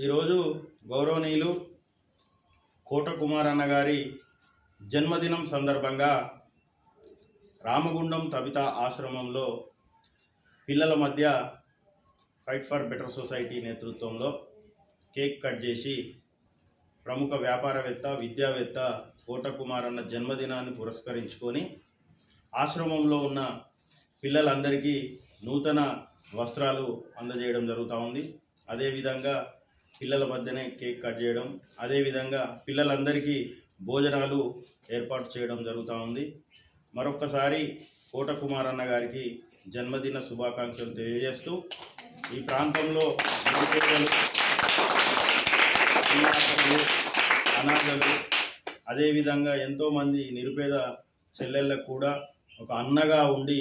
ఈరోజు గౌరవనీయులు కోట కుమారన్న గారి జన్మదినం సందర్భంగా రామగుండం తబితా ఆశ్రమంలో పిల్లల మధ్య ఫైట్ ఫర్ బెటర్ సొసైటీ నేతృత్వంలో కేక్ కట్ చేసి ప్రముఖ వ్యాపారవేత్త విద్యావేత్త కోట కుమారన్న జన్మదినాన్ని పురస్కరించుకొని ఆశ్రమంలో ఉన్న పిల్లలందరికీ నూతన వస్త్రాలు అందజేయడం జరుగుతూ ఉంది. అదేవిధంగా పిల్లల మధ్యనే కేక్ కట్ చేయడం, అదేవిధంగా పిల్లలందరికీ భోజనాలు ఏర్పాటు చేయడం జరుగుతూ ఉంది. మరొక్కసారి కోట కుమారన్న గారికి జన్మదిన శుభాకాంక్షలు తెలియజేస్తూ ఈ ప్రాంతంలో నిరుపేదలు, అనాథలు, అదేవిధంగా ఎంతోమంది నిరుపేద చెల్లెళ్ళకు కూడా ఒక అన్నగా ఉండి